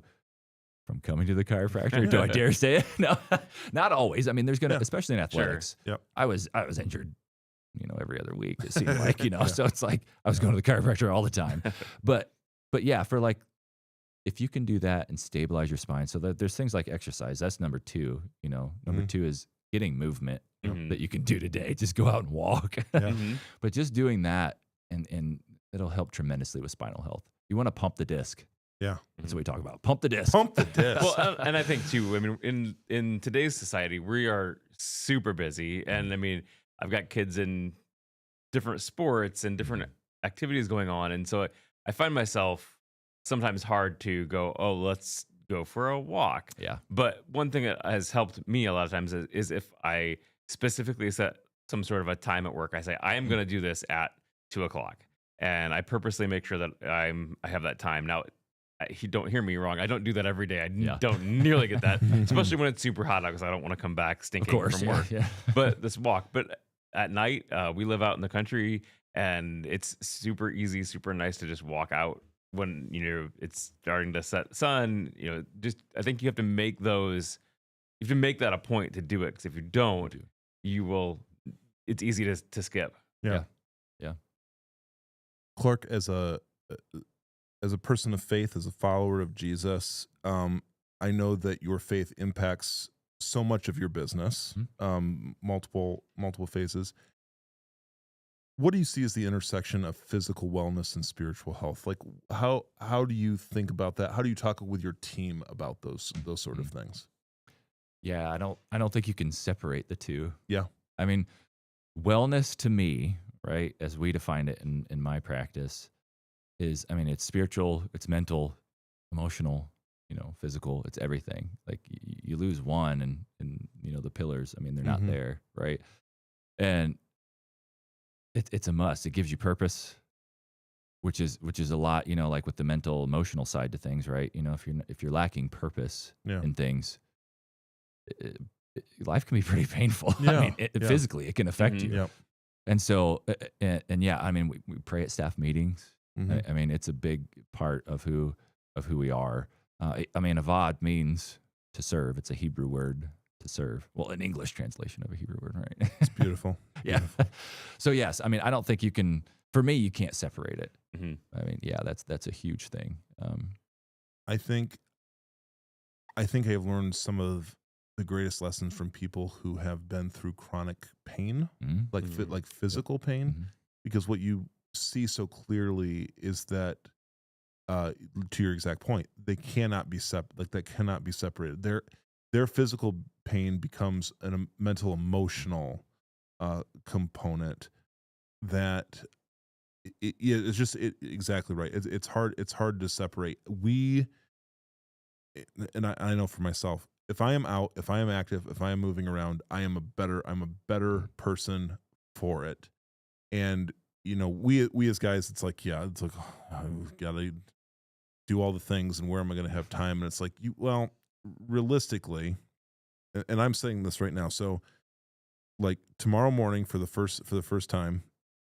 from coming to the chiropractor. Do I dare say it? No, not always. I mean, there's going to, especially in athletics, I was injured, every other week, it seemed like, so it's like I was going to the chiropractor all the time, but yeah, for like, if you can do that and stabilize your spine, so that there's things like exercise, that's number two. Number two is getting movement that you can do today. Just go out and walk. But just doing that, and it'll help tremendously with spinal health. You want to pump the disc. Yeah, that's what we talk about. Pump the disc. Pump the disc. Well, and I think too, I mean, in today's society, we are super busy, and I mean, I've got kids in different sports and different activities going on, and so I find myself sometimes hard to go, oh, let's go for a walk. Yeah. But one thing that has helped me a lot of times is if I specifically set some sort of a time at work, I say, I am going to do this at 2:00. And I purposely make sure that I have that time. Now, you don't hear me wrong. I don't do that every day. I don't nearly get that, especially when it's super hot out, because I don't want to come back stinking from work. Yeah. But this walk, but at night, we live out in the country, and it's super easy, super nice to just walk out when it's starting to set sun. Just I think you have to make those. You have to make that a point to do it, because if you don't, you will. It's easy to skip. Yeah. Clarke, as a person of faith, as a follower of Jesus, I know that your faith impacts so much of your business, multiple phases. What do you see as the intersection of physical wellness and spiritual health? Like, how do you think about that? How do you talk with your team about those sort of things? Yeah, I don't think you can separate the two. Yeah. I mean, wellness to me, right, as we define it in my practice, is, I mean, it's spiritual, it's mental, emotional, physical, it's everything. Like you lose one and the pillars, I mean, they're not there, right? And it's a must. It gives you purpose, which is a lot, like with the mental, emotional side to things, right? If you're lacking purpose in things, life can be pretty painful. Yeah. I mean, physically, it can affect you. Yep. And so, and yeah, I mean, we pray at staff meetings. I mean, it's a big part of who we are. I mean, avad means to serve. It's a Hebrew word, to serve. Well, an English translation of a Hebrew word, right? It's beautiful. Yeah. So yes, I mean, I don't think you can. For me, you can't separate it. I mean, yeah, that's a huge thing. I think I've learned some of the greatest lessons from people who have been through chronic pain, like physical pain, because what you see so clearly is that, to your exact point, they cannot be that cannot be separated. Their physical pain becomes a mental, emotional component that it's just exactly right. It's hard to separate. And I know for myself, if I am out, if I am active, if I am moving around, I'm a better person for it. And we as guys, it's like, it's like, I've got to do all the things, and where am I going to have time? And it's like, realistically, and I'm saying this right now. So like tomorrow morning for the first time,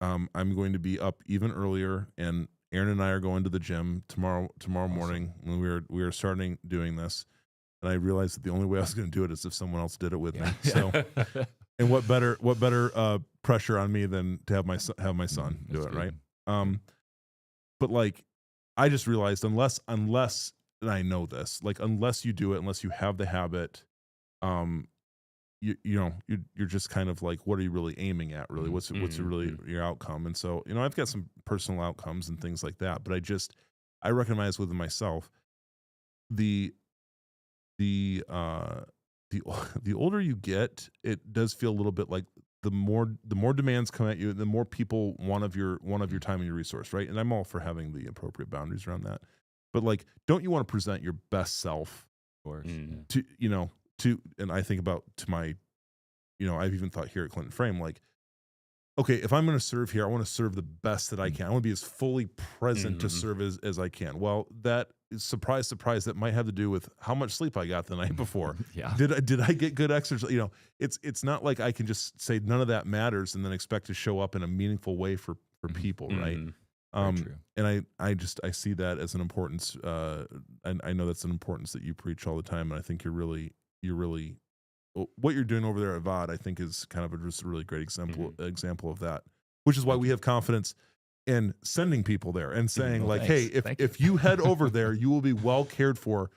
I'm going to be up even earlier, and Aaron and I are going to the gym tomorrow morning when we are starting doing this. And I realized that the only way I was going to do it is if someone else did it with me. So, and what better pressure on me than to have my son do it, right? But like, I just realized unless, and I know this, like, unless you do it, unless you have the habit, you're just kind of like, what are you really aiming at? Really, what's really your outcome? And so, I've got some personal outcomes and things like that, but I recognize within myself the older you get, it does feel a little bit like the more demands come at you, the more people want of your time and your resource, right? And I'm all for having the appropriate boundaries around that. But like, don't you want to present your best self, of course, and I think about to my, I've even thought here at Clinton Frame, like, okay, if I'm going to serve here, I want to serve the best that I can. I want to be as fully present to serve as I can. Well, that is, surprise, that might have to do with how much sleep I got the night before. Yeah. Did I get good exercise? It's not like I can just say none of that matters and then expect to show up in a meaningful way for people, right? True. And I see that as an importance. And I know that's an importance that you preach all the time. And I think you're really what you're doing over there at VOD, I think, is kind of just a really great example of that, which is why we have confidence in sending people there and saying, hey, if you head over there, you will be well cared for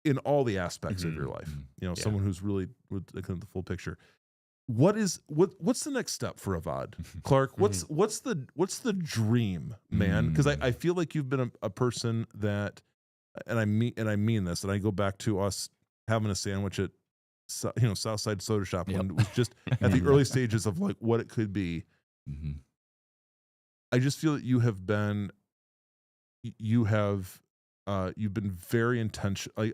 in all the aspects of your life. Someone who's really with the full picture. What's the next step for Avad? Clarke, what's the dream, man? Because I feel like you've been a person that, and I mean this, and I go back to us having a sandwich at Southside Soda Shop when it was just at the early stages of like what it could be. I just feel that you've been very intentional.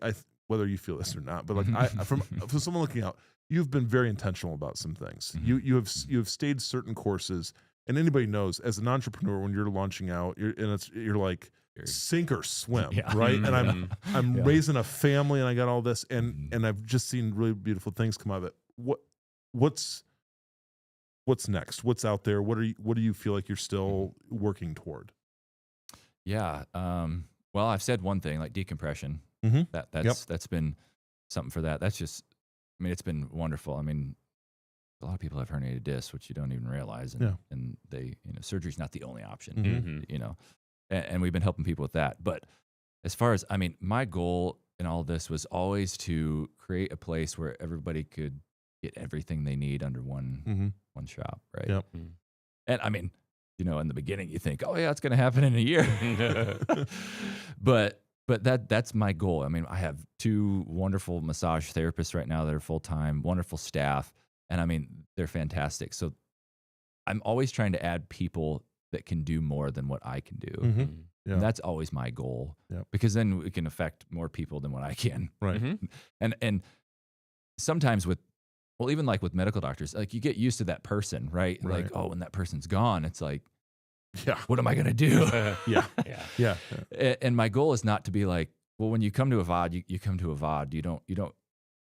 Whether you feel this or not, but like from someone looking out, you've been very intentional about some things. You have stayed certain courses, and anybody knows as an entrepreneur when you're launching out, you're like sink or swim, right? And I'm raising a family, and I got all this, and I've just seen really beautiful things come out of it. What's next? What's out there? What do you feel like you're still working toward? Yeah. Well, I've said one thing, like decompression. That's been something for that. That's just, I mean, it's been wonderful. I mean, a lot of people have herniated discs, which you don't even realize, and they, surgery's not the only option, and we've been helping people with that. But as far as, I mean, my goal in all this was always to create a place where everybody could get everything they need under one shop, right? Yep. And I mean, in the beginning you think, oh yeah, it's going to happen in a year, but that's my goal. I mean, I have 2 wonderful massage therapists right now that are full-time, wonderful staff. And I mean, they're fantastic. So I'm always trying to add people that can do more than what I can do. Yeah. And that's always my goal, because then we can affect more people than what I can. Right. And sometimes even like with medical doctors, like you get used to that person, right? Like, oh, when that person's gone, it's like, what am I going to do? Yeah. And my goal is not to be like, well, when you come to a VOD, you come to a VOD. You don't,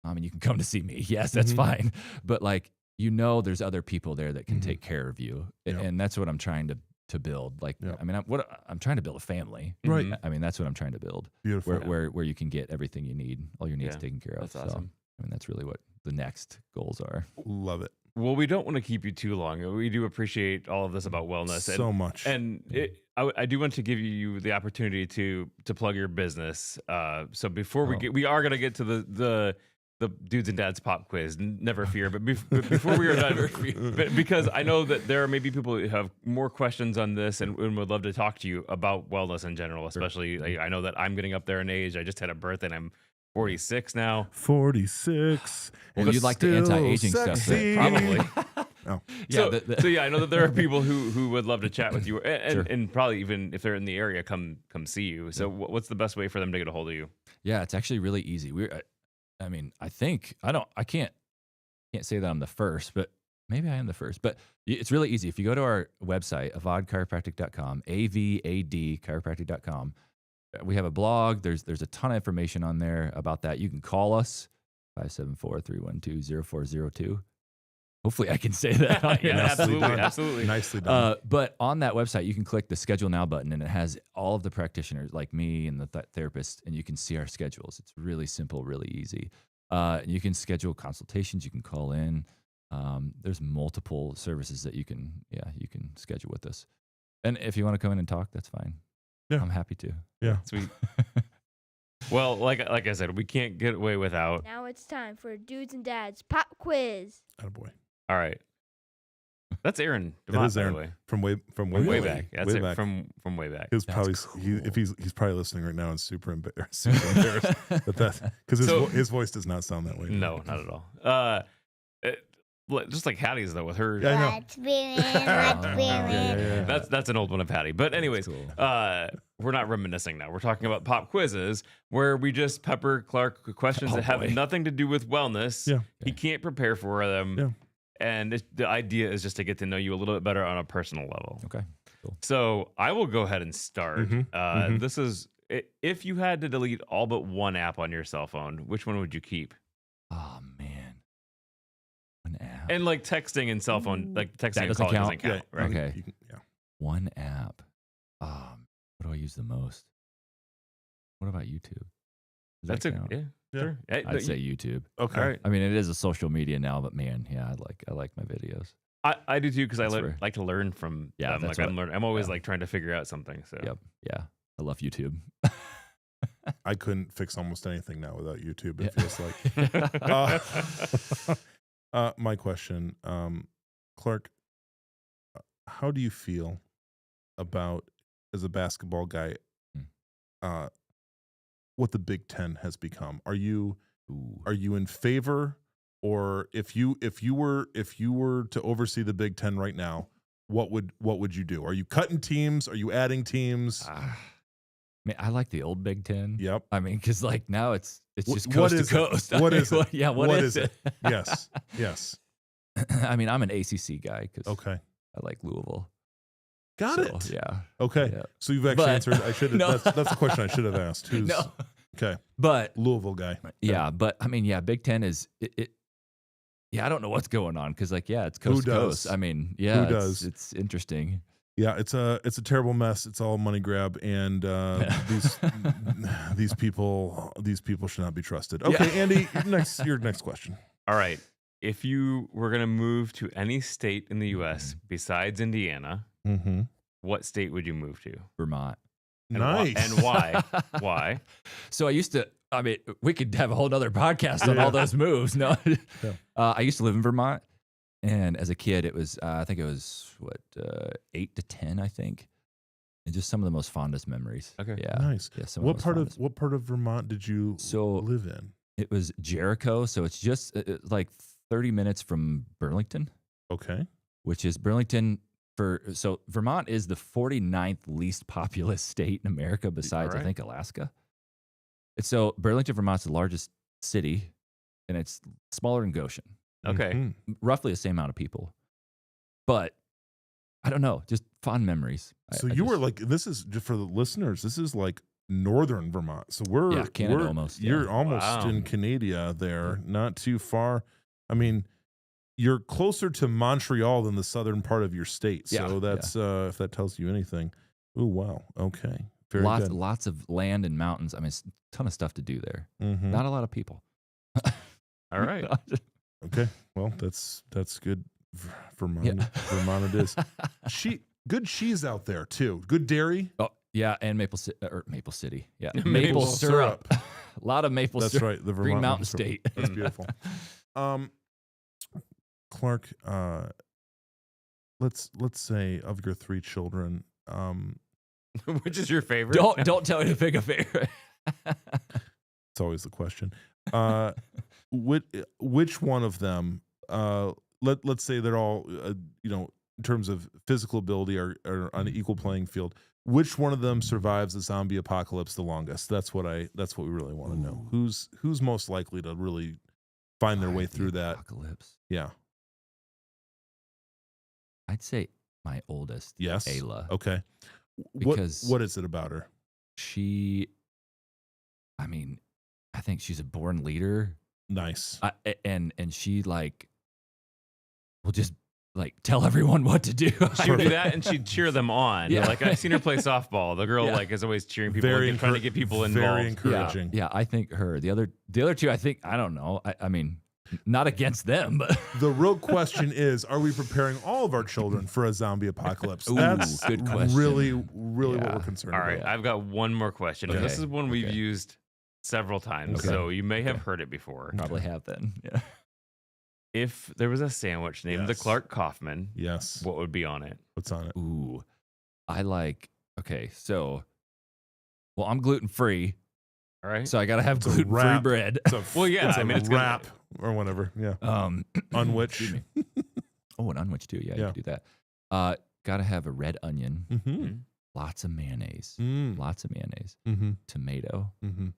I mean, you can come to see me. Yes, that's fine. But like, there's other people there that can take care of you. And that's what I'm trying to build. Like, I mean, I'm trying to build a family. Right. I mean, that's what I'm trying to build. Beautiful. Where you can get everything you need, all your needs taken care of. That's awesome. So, I mean, that's really what the next goals are. Love it. Well, we don't want to keep you too long. We do appreciate all of this about wellness so much. And I do want to give you the opportunity to plug your business. So before we are going to get to the dudes and dads pop quiz, never fear. But before we are done, because I know that there are maybe people who have more questions on this and would love to talk to you about wellness in general, especially I know that I'm getting up there in age. I just had a birthday and I'm 46 now. 46. Well, you like the anti-aging stuff, probably. Oh. So I know that there are people who would love to chat with you, and probably even if they're in the area, come see you. So what's the best way for them to get a hold of you? Yeah, it's actually really easy. I mean, I can't say that I'm the first, but maybe I am the first. But it's really easy. If you go to our website, avadchiropractic.com, AVAD chiropractic.com, we have a blog. There's a ton of information on there about that. You can call us, 574-312-0402. Hopefully I can say that. Absolutely. Nicely done. But on that website, you can click the Schedule Now button, and it has all of the practitioners like me and the therapist, and you can see our schedules. It's really simple, really easy. You can schedule consultations. You can call in. There's multiple services that you can schedule with us. And if you want to come in and talk, that's fine. Yeah. I'm happy to. Yeah. Sweet. Well, like I said, we can't get away without. Now it's time for Dudes and Dads Pop Quiz. Attaboy. All right. That's Aaron. It is Aaron by the way. from way Way back. That's way it. back. From way back. He was probably he's probably listening right now and super embarrassed because his voice does not sound that way. No, not at all. Just like Hattie's though with her. Yeah, I know. Let's be That's an old one of Hattie. But anyways, Cool. we're not reminiscing now. We're talking about pop quizzes where we just pepper Clarke with questions that have nothing to do with wellness. Yeah. He can't prepare for them. Yeah. And the idea is just to get to know you a little bit better on a personal level. Okay. Cool. So I will go ahead and start. This is if you had to delete all but one app on your cell phone, which one would you keep? Oh man, one app. And like texting and cell phone, like texting That and doesn't calling doesn't count? count, right? Okay. Yeah. One app. What do I use the most? What about YouTube? Does That's that a count? yeah. Yeah. Sure. I'd say YouTube. Okay. All right. I mean, it is a social media now, but man, yeah, I like my videos. I do too because I That's rare. like to learn from Yeah, them. that's Like what- I'm always yeah. like trying to figure out something. So Yep. Yeah. I love YouTube. I couldn't fix almost anything now without YouTube. It Yeah. feels like. My question, Clarke, how do you feel about, as a basketball guy, what the Big Ten has become? Are you in favor, or if you were to oversee the Big Ten right now, what would you do? Are you cutting teams? Are you adding teams? I mean, I like the old Big Ten. Yep. I mean, because like now it's just What coast to is it? coast. What is it? Yeah. What is is it? Yes. Yes. I mean, I'm an ACC guy because Okay. I like Louisville. Got So, it. Yeah. Okay. Yeah. So you've actually But- answered. I should have. No. That's a question I should have asked. Who's No. okay? But Louisville guy. yeah, but I mean, yeah, Big Ten is it. Yeah, I don't know what's going on because like, yeah, it's coast to does? coast. I mean, yeah, Who does? It's interesting. Yeah, it's a terrible mess. It's all money grab, and these people should not be trusted. Okay, Yeah. Andy, your next question. All right. If you were going to move to any state in the U.S. besides Indiana, Mm-hmm. what state would you move to? Vermont. And Nice. and why? Why? So I used to. I mean, we could have a whole other podcast on all those moves. No, Yeah. I used to live in Vermont, and as a kid, it was I think it was 8 to 10, I think, and just some of the most fondest memories. Okay. Yeah. Nice. Yeah. Some What the most part fondest. of Vermont did you live in? It was Jericho, so it's just like 30 minutes from Burlington, Okay. which is Burlington. So Vermont is the 49th least populous state in America besides, I right. think, Alaska. So Burlington, Vermont's the largest city, and it's smaller than Goshen, Okay. Mhm. roughly the same amount of people. But I don't know, just fond memories. So I you were just- like, this is just for the listeners. This is like northern Vermont. So Yeah, Canada we're almost, You're yeah. almost Wow. in Canada there, not too far. I mean, you're closer to Montreal than the southern part of your state. Yeah, So that's if that tells you anything. Oh wow. Okay. Very good. lots of land and mountains. I mean, it's a ton of stuff to do there. Mhm. Not a lot of people. All right. Okay. Well, that's good. Vermont. Yeah. Vermont it is. Good cheese out there too. Good dairy. Oh, yeah, and Maple City. Yeah, Maple maple syrup. syrup. A lot of maple That's syrup. right. The Vermont Green Mountain maple syrup. State. That's beautiful. Clarke, let's say of your 3 children, Which is your favorite? Don't tell me to pick a favorite. it's always the question. Which one of them? Let's say they're all, in terms of physical ability, are on an equal playing field. which one of them survives the zombie apocalypse the longest? That's what we really want to know. Who's most likely to really find their way through that apocalypse? Yeah. I'd say my oldest. Yes. Ayla. Okay. Because what is it about her? I think she's a born leader. Nice. And she will just tell everyone what to do. She would do that, and she'd cheer them on. Yeah. Like, I've seen her play softball. The girl is always cheering people, trying to get people involved. Very encouraging. Yeah, I think her. The other two, I think, I don't know. I mean, not against them, but the real question is: are we preparing all of our children for a zombie apocalypse? Ooh, That's good question. Really what we're concerned All about. right, I've got one more question. Okay. This is one we've used several times, so you may have heard it before. Probably have then. Yeah. If there was a sandwich named the Clarke Kauffman, yes, what would be on it? What's on it? Ooh, well, I'm gluten free. All right. So I gotta have gluten free bread. It's it's wrap or whatever. Yeah. Unwich. Oh, an unwich too. Yeah, you can do that. Gotta have a red onion. Mm-hmm. Lots of mayonnaise. Lots of mayonnaise. Mm-hmm. Tomato. Mm-hmm.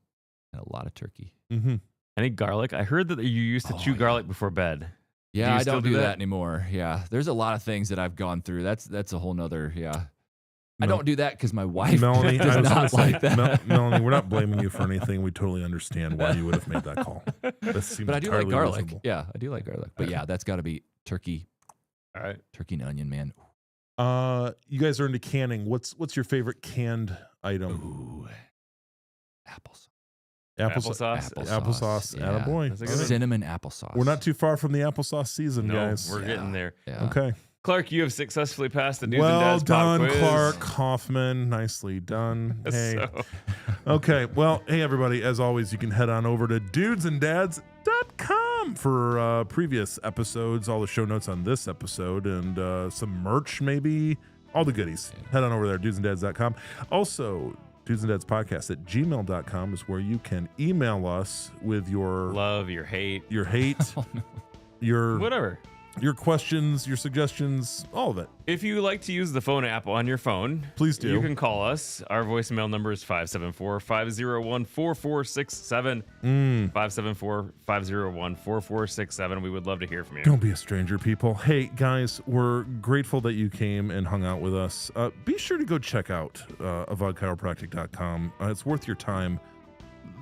And a lot of turkey. Mm-hmm. Any garlic? I heard that you used to chew garlic before bed. Yeah, I don't do that anymore. Yeah, there's a lot of things that I've gone through. That's a whole nother. Yeah. I don't do that because my wife Melanie, does not like that. Melanie, we're not blaming you for anything. We totally understand why you would have made that call. But I do like garlic. Reasonable. Yeah, I do like garlic. But yeah, that's got to be turkey. All right, turkey and onion, man. You guys are into canning. What's your favorite canned item? Ooh, applesauce. Applesauce. Yeah. Attaboy. Cinnamon applesauce. We're not too far from the applesauce season, guys. We're getting there. Yeah. Okay. Clarke, you have successfully passed the Dudes well and Dads done, pop quiz. Clarke Kauffman. Nicely done. Hey. Okay. Well, hey, everybody. As always, you can head on over to dudesanddads.com for previous episodes, all the show notes on this episode, and some merch, maybe. All the goodies. Head on over there, dudesanddads.com. Also, Dudes and Dads Podcast at gmail.com is where you can email us with your love, your hate, your whatever, your questions, your suggestions, all of it. If you like to use the phone app on your phone, please do. You can call us. Our voicemail number is 574-501-4467. 574-501-4467. We would love to hear from you. Don't be a stranger, people. Hey, guys, we're grateful that you came and hung out with us. Be sure to go check out avadchiropractic.com. It's worth your time.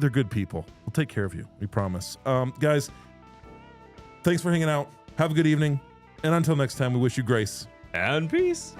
They're good people. We'll take care of you. We promise. Guys, thanks for hanging out. Have a good evening. And until next time, we wish you grace and peace.